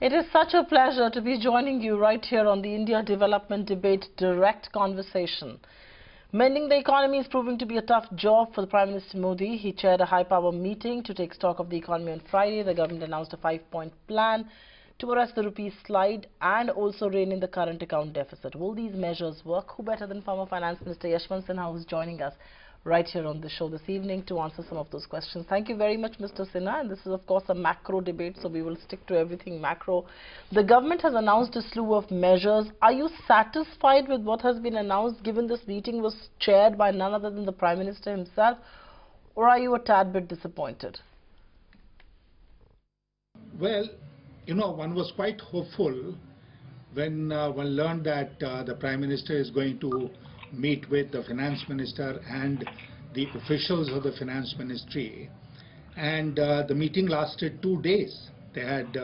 It is such a pleasure to be joining you right here on the India Development Debate Direct Conversation. Mending the economy is proving to be a tough job for the Prime Minister Modi. He chaired a high-power meeting to take stock of the economy on Friday. The government announced a 5-point plan to arrest the rupee slide and also rein in the current account deficit. Will these measures work? Who better than former Finance Minister Yashwant Sinha, who is joining us right here on the show this evening to answer some of those questions. Thank you very much, Mr. Sinha. And this is, of course, a macro debate, so we will stick to everything macro. The government has announced a slew of measures. Are you satisfied with what has been announced, given this meeting was chaired by none other than the Prime Minister himself, or are you a tad bit disappointed? Well, you know, one was quite hopeful when one learned that the Prime Minister is going to meet with the Finance Minister and the officials of the Finance Ministry. And the meeting lasted 2 days. They had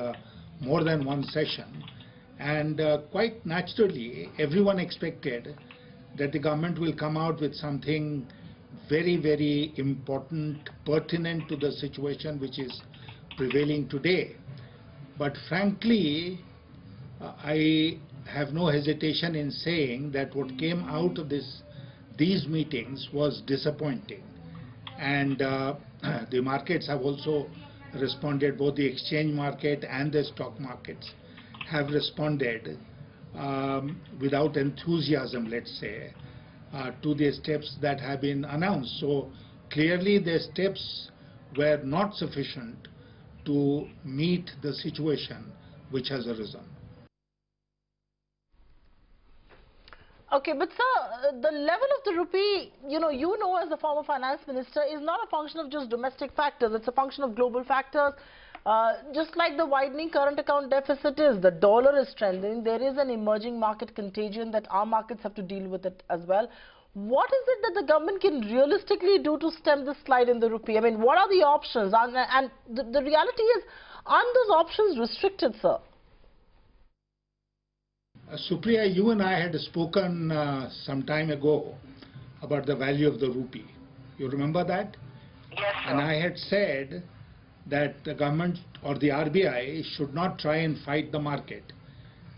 more than one session. And quite naturally, everyone expected that the government will come out with something very, very important, pertinent to the situation which is prevailing today. But frankly, I have no hesitation in saying that what came out of these meetings was disappointing. And the markets have also responded, both the exchange market and the stock markets have responded without enthusiasm, let's say, to the steps that have been announced. So clearly the steps were not sufficient to meet the situation which has arisen. Okay, but sir, the level of the rupee, you know as the former finance minister, is not a function of just domestic factors. It's a function of global factors. Just like the widening current account deficit is, the dollar is strengthening. There is an emerging market contagion that our markets have to deal with it as well. What is it that the government can realistically do to stem the slide in the rupee? I mean, what are the options? And the reality is, aren't those options restricted, sir? Supriya, you and I had spoken some time ago about the value of the rupee. You remember that? Yes, sir. And I had said that the government or the RBI should not try and fight the market.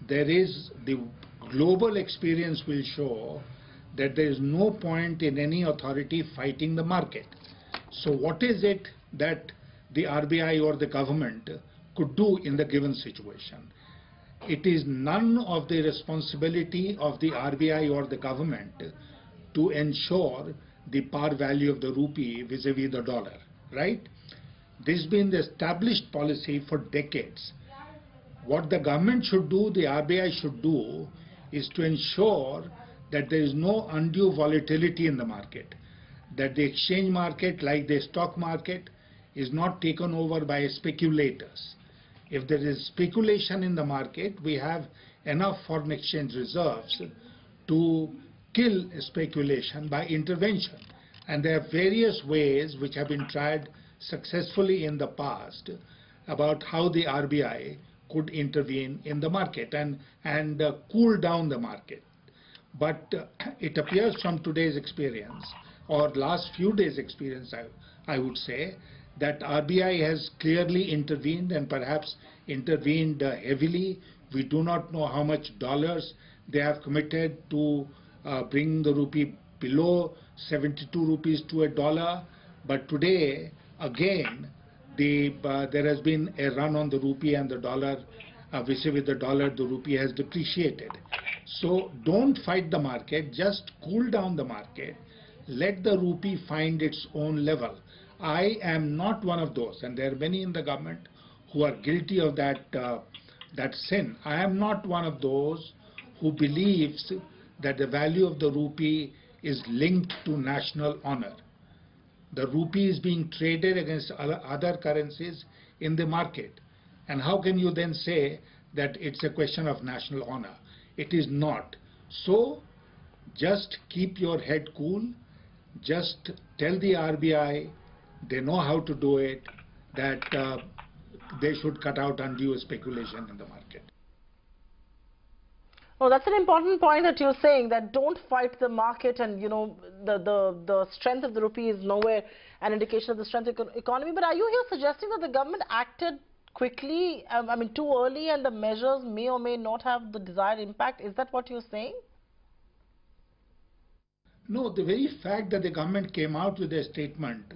The global experience will show that there is no point in any authority fighting the market. So what is it that the RBI or the government could do in the given situation? It is none of the responsibility of the RBI or the government to ensure the par value of the rupee vis-a-vis the dollar, right? This has been the established policy for decades. What the government should do, the RBI should do, is to ensure that there is no undue volatility in the market, that the exchange market, like the stock market, is not taken over by speculators. If there is speculation in the market, we have enough foreign exchange reserves to kill speculation by intervention. And there are various ways which have been tried successfully in the past about how the RBI could intervene in the market and cool down the market. But it appears from today's experience, or last few days' experience, I would say, that RBI has clearly intervened and perhaps intervened heavily. We do not know how much dollars they have committed to bring the rupee below 72 rupees to a dollar. But today, again, there has been a run on the rupee and the dollar. Vis-a-vis the dollar, the rupee has depreciated. So don't fight the market, just cool down the market. Let the rupee find its own level. I am not one of those, and there are many in the government who are guilty of that sin. I am not one of those who believes that the value of the rupee is linked to national honor. The rupee is being traded against other currencies in the market. And how can you then say that it's a question of national honor? It is not. So just keep your head cool. Just tell the RBI, they know how to do it, that they should cut out undue speculation in the market. Oh, that's an important point that you're saying, that don't fight the market, and the strength of the rupee is nowhere an indication of the strength of the economy. But are you here suggesting that the government acted quickly, I mean too early, and the measures may or may not have the desired impact? Is that what you're saying? No, the very fact that the government came out with a statement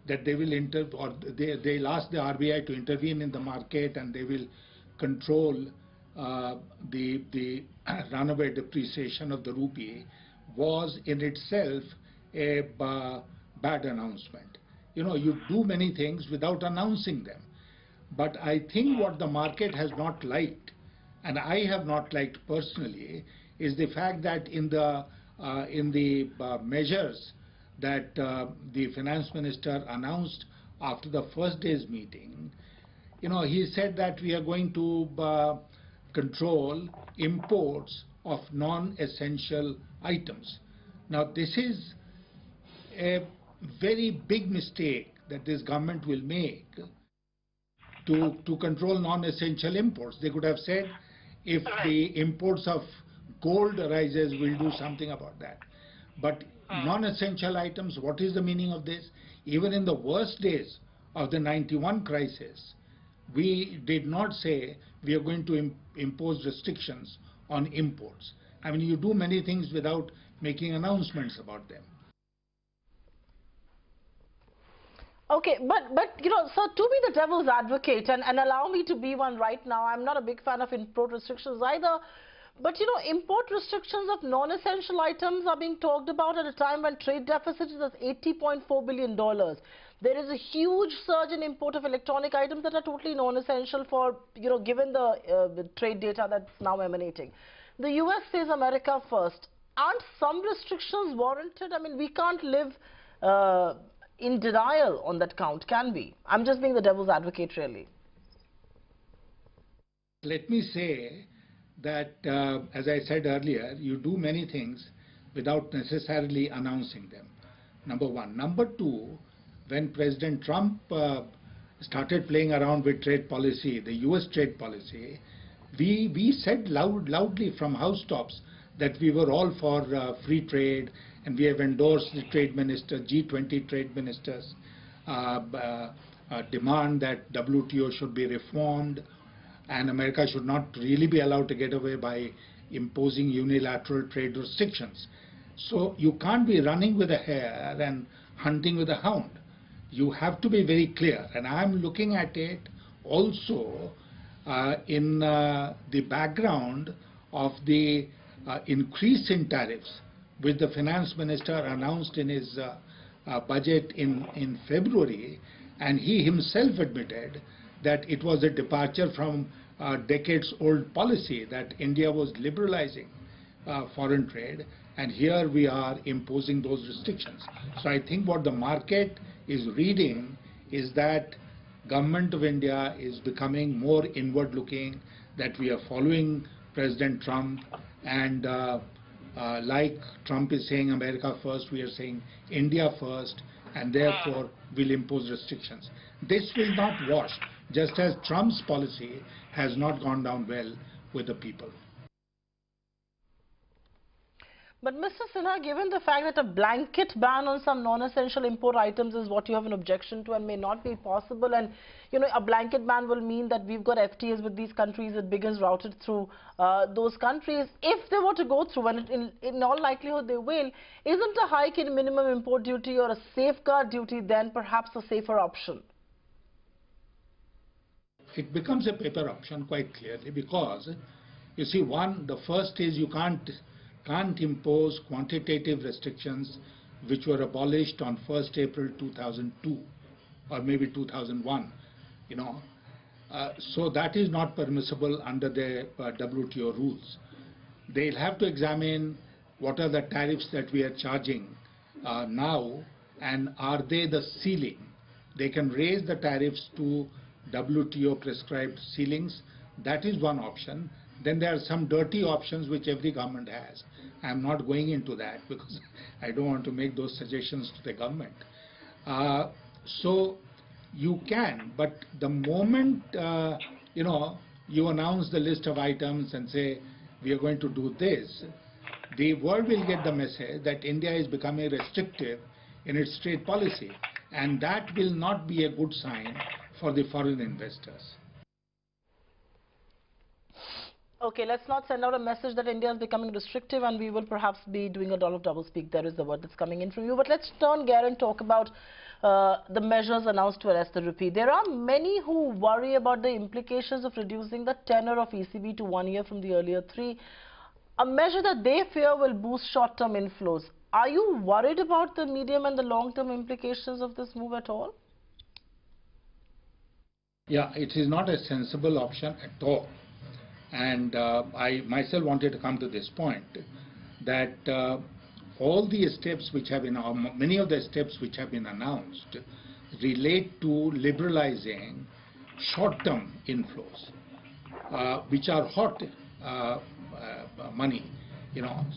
that they will they'll ask the RBI to intervene in the market and they will control the runaway depreciation of the rupee was in itself a bad announcement. You know, you do many things without announcing them. But I think what the market has not liked, and I have not liked personally, is the fact that in the measures that the finance minister announced after the first day's meeting, you know, he said that we are going to control imports of non-essential items. Now, this is a very big mistake that this government will make to control non-essential imports. They could have said if the imports of gold arises, we'll do something about that. But non-essential items, what is the meaning of this? Even in the worst days of the 91 crisis, we did not say we are going to impose restrictions on imports. I mean, you do many things without making announcements about them. Okay, but you know, so to be the devil's advocate, and allow me to be one right now, I'm not a big fan of import restrictions either, but you know, import restrictions of non-essential items are being talked about at a time when trade deficit is at $80.4 billion. There is a huge surge in import of electronic items that are totally non-essential for, you know, given the trade data that's now emanating. The US says America first. Aren't some restrictions warranted? I mean, we can't live in denial on that count, can we? I'm just being the devil's advocate, really. Let me say that, as I said earlier, you do many things without necessarily announcing them, number one. Number two, when President Trump started playing around with trade policy, the US trade policy, we said loudly from housetops that we were all for free trade, and we have endorsed the trade minister, G20 trade ministers, demand that WTO should be reformed, and America should not really be allowed to get away by imposing unilateral trade restrictions. So you can't be running with a hare and hunting with a hound. You have to be very clear, and I'm looking at it also in the background of the increase in tariffs, which the finance minister announced in his budget in February, and he himself admitted that it was a departure from decades-old policy that India was liberalizing foreign trade, and here we are imposing those restrictions. So I think what the market is reading is that Government of India is becoming more inward-looking, that we are following President Trump, and like Trump is saying America first, we are saying India first, and therefore will impose restrictions. This will not wash, just as Trump's policy has not gone down well with the people. But Mr. Sinha, given the fact that a blanket ban on some non-essential import items is what you have an objection to and may not be possible, and you know, a blanket ban will mean that we've got FTAs with these countries that begins routed through those countries. If they were to go through, and in all likelihood they will, isn't a hike in minimum import duty or a safeguard duty then perhaps a safer option? It becomes a paper option quite clearly, because you see, the first is you can't impose quantitative restrictions which were abolished on 1st April 2002 or maybe 2001, you know. So that is not permissible under the WTO rules. They'll have to examine what are the tariffs that we are charging now, and are they the ceiling. They can raise the tariffs to WTO prescribed ceilings. That is one option. Then there are some dirty options which every government has. I'm not going into that because I don't want to make those suggestions to the government. So you can, but the moment you know, you announce the list of items and say we are going to do this, the world will get the message that India is becoming restrictive in its trade policy, and that will not be a good sign for the foreign investors. Okay, let's not send out a message that India is becoming restrictive and we will perhaps be doing a lot of doublespeak. There is the word that's coming in from you. But let's turn gear and talk about the measures announced to arrest the rupee. There are many who worry about the implications of reducing the tenor of ECB to 1 year from the earlier 3. A measure that they fear will boost short-term inflows. Are you worried about the medium and the long-term implications of this move at all? Yeah, it is not a sensible option at all. And I myself wanted to come to this point that all the steps which have been, many of the steps which have been announced relate to liberalizing short-term inflows, which are hot money,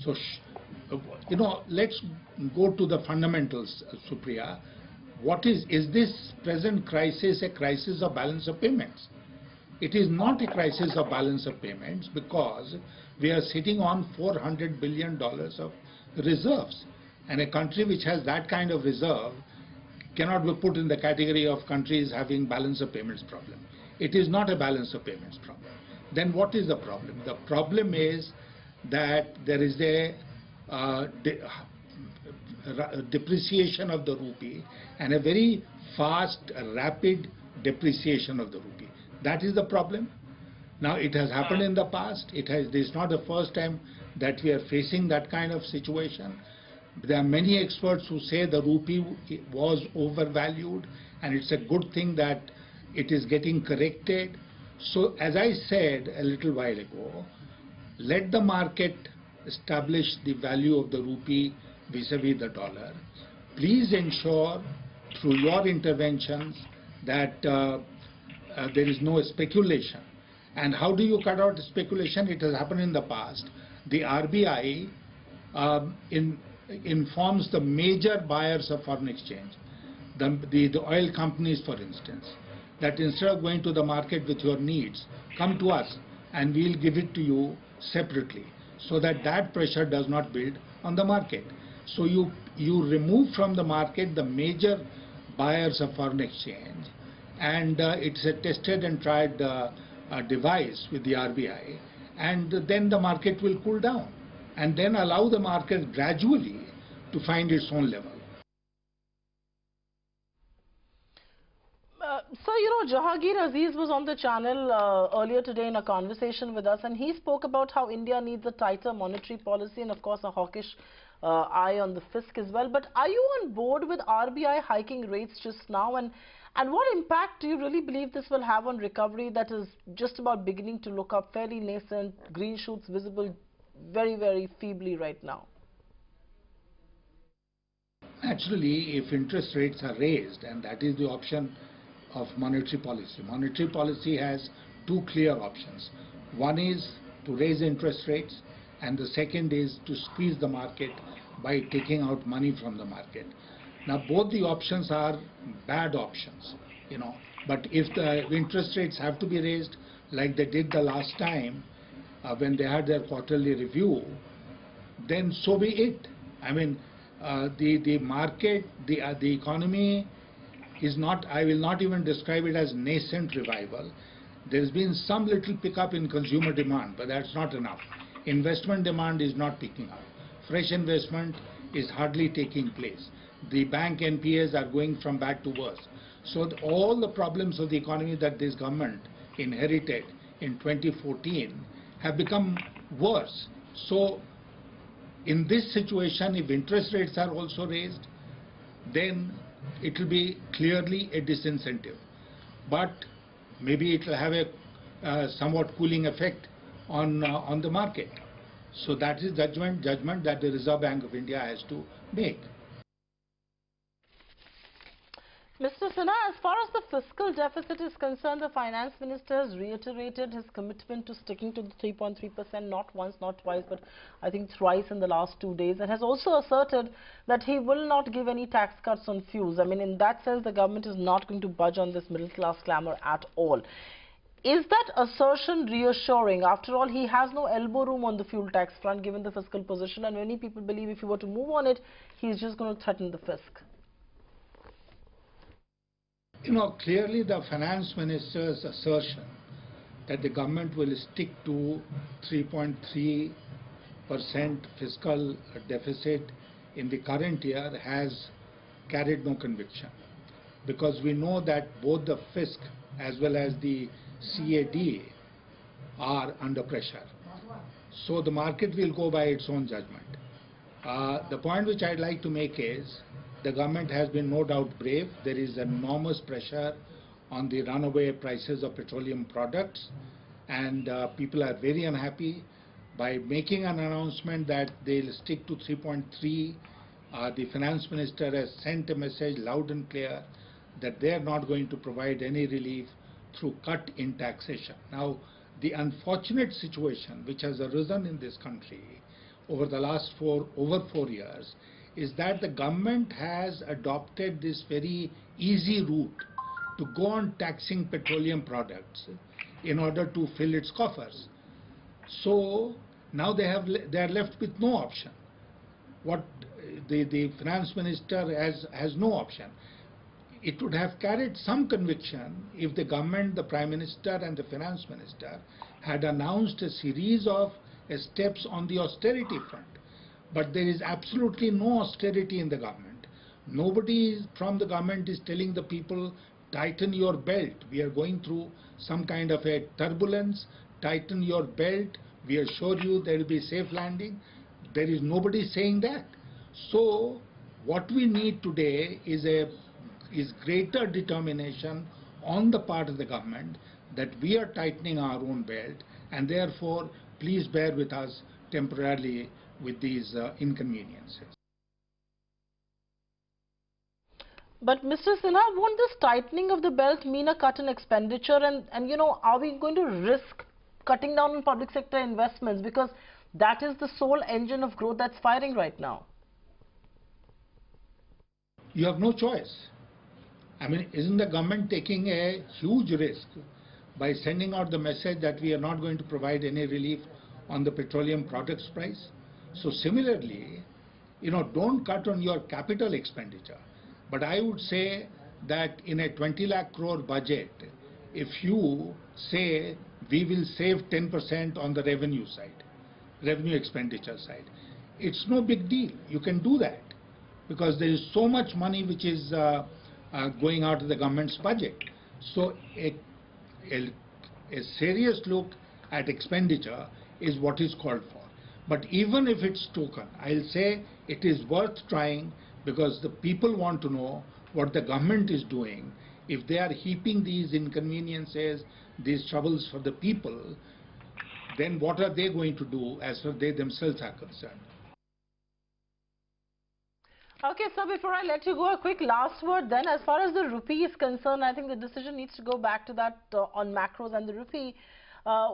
So, let's go to the fundamentals, Supriya. Is this present crisis a crisis of balance of payments? It is not a crisis of balance of payments because we are sitting on $400 billion of reserves. And a country which has that kind of reserve cannot be put in the category of countries having balance of payments problem. It is not a balance of payments problem. Then what is the problem? The problem is that there is a depreciation of the rupee and a very fast, rapid depreciation of the rupee. That is the problem. Now, it has happened in the past. This is not the first time that we are facing that kind of situation. There are many experts who say the rupee was overvalued, and it's a good thing that it is getting corrected. So, as I said a little while ago, let the market establish the value of the rupee vis-a-vis the dollar. Please ensure through your interventions that there is no speculation. And how do you cut out speculation? It has happened in the past. The RBI informs the major buyers of foreign exchange, the oil companies, for instance, that instead of going to the market with your needs, come to us and we'll give it to you separately, so that pressure does not build on the market. So you remove from the market the major buyers of foreign exchange, and it's a tested and tried device with the RBI, and then the market will cool down, and then allow the market gradually to find its own level. So, Jahangir Aziz was on the channel earlier today in a conversation with us, and he spoke about how India needs a tighter monetary policy and, of course, a hawkish eye on the fisc as well. But are you on board with RBI hiking rates just now? And what impact do you really believe this will have on recovery that is just about beginning to look up, fairly nascent, green shoots visible very, very feebly right now? Actually, if interest rates are raised, and that is the option of monetary policy. Monetary policy has two clear options. One is to raise interest rates, and the second is to squeeze the market by taking out money from the market. Now, both the options are bad options, but if the interest rates have to be raised like they did the last time when they had their quarterly review, then so be it. I mean, the market, the economy is not, I will not even describe it as nascent revival. There's been some little pickup in consumer demand, but that's not enough. Investment demand is not picking up. Fresh investment is hardly taking place. The bank NPAs are going from bad to worse. So all the problems of the economy that this government inherited in 2014 have become worse. So in this situation, if interest rates are also raised, then it will be clearly a disincentive. But maybe it will have a somewhat cooling effect on the market. So that is judgment that the Reserve Bank of India has to make. Mr. Sinha, as far as the fiscal deficit is concerned, the Finance Minister has reiterated his commitment to sticking to the 3.3%, not once, not twice, but I think thrice in the last 2 days, and has also asserted that he will not give any tax cuts on fuels. I mean, in that sense, the government is not going to budge on this middle-class clamor at all. Is that assertion reassuring? After all, he has no elbow room on the fuel tax front, given the fiscal position, and many people believe if he were to move on it, he's just going to threaten the fisc. Clearly the finance minister's assertion that the government will stick to 3.3% fiscal deficit in the current year has carried no conviction, because we know that both the Fisc as well as the CAD are under pressure. So the market will go by its own judgment. The point which I'd like to make is the government has been no doubt brave. There is enormous pressure on the runaway prices of petroleum products, and people are very unhappy. By making an announcement that they'll stick to 3.3, the Finance Minister has sent a message loud and clear that they are not going to provide any relief through cut in taxation. Now, the unfortunate situation which has arisen in this country over the last over 4 years is that the government has adopted this very easy route to go on taxing petroleum products in order to fill its coffers. So now they are left with no option. What the Finance Minister has no option. It would have carried some conviction if the government, the Prime Minister and the Finance Minister had announced a series of steps on the austerity front. But there is absolutely no austerity in the government. Nobody from the government is telling the people, tighten your belt. We are going through some kind of a turbulence. Tighten your belt. We assure you there will be safe landing. There is nobody saying that. So what we need today is greater determination on the part of the government that we are tightening our own belt, and therefore please bear with us temporarily with these inconveniences. But Mr. Sinha, won't this tightening of the belt mean a cut in expenditure, and you know, are we going to risk cutting down on public sector investments, because that is the sole engine of growth that's firing right now? You have no choice. I mean, isn't the government taking a huge risk by sending out the message that we are not going to provide any relief on the petroleum products price? So similarly, you know, don't cut on your capital expenditure. But I would say that in a 20 lakh crore budget, if you say we will save 10% on the revenue side, revenue expenditure side, it's no big deal. You can do that because there is so much money which is going out of the government's budget. So a serious look at expenditure is what is called for. But even if it's token, I'll say it is worth trying, because the people want to know what the government is doing. If they are heaping these inconveniences, these troubles for the people, then what are they going to do as far as they themselves are concerned? Okay, sir, before I let you go, a quick last word then. As far as the rupee is concerned, I think the decision needs to go back to that on macros and the rupee.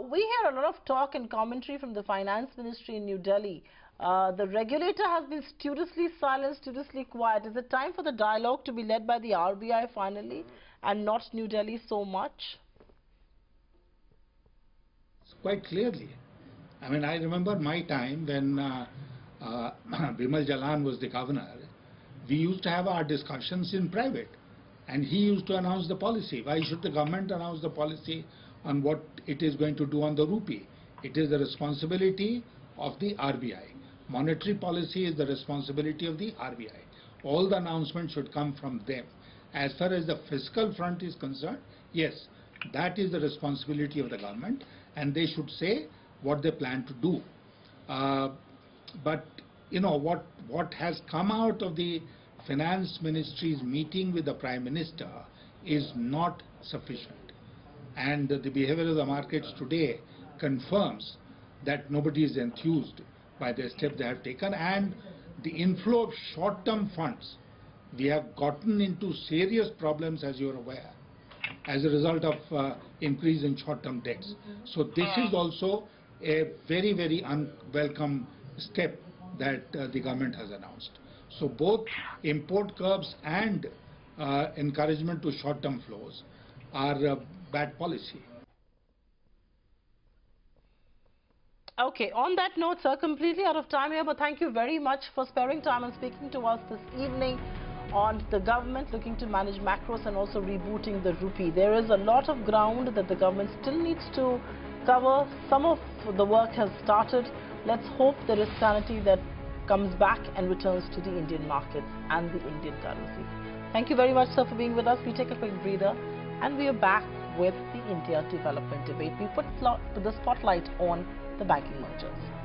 We hear a lot of talk and commentary from the Finance Ministry in New Delhi. The regulator has been studiously silent, studiously quiet. Is it time for the dialogue to be led by the RBI finally and not New Delhi so much? Quite clearly. I mean, I remember my time when Bimal Jalan was the governor. We used to have our discussions in private, and he used to announce the policy. Why should the government announce the policy on what it is going to do on the rupee? It is the responsibility of the RBI. Monetary policy is the responsibility of the RBI. All the announcements should come from them. As far as the fiscal front is concerned, yes, that is the responsibility of the government, and they should say what they plan to do. But you know, what has come out of the Finance Ministry's meeting with the Prime Minister is not sufficient. And the behavior of the markets today confirms that nobody is enthused by the step they have taken. And the inflow of short-term funds, we have gotten into serious problems, as you are aware, as a result of increase in short-term debts. So this is also a very, very unwelcome step that the government has announced. So both import curbs and encouragement to short-term flows are bad policy. Okay, on that note, sir, completely out of time here, but thank you very much for sparing time and speaking to us this evening on the government looking to manage macros and also rebooting the rupee. There is a lot of ground that the government still needs to cover. Some of the work has started. Let's hope there is sanity that comes back and returns to the Indian markets and the Indian currency. Thank you very much, sir, for being with us. We take a quick breather and we are back with the India development debate. We put the spotlight on the banking mergers.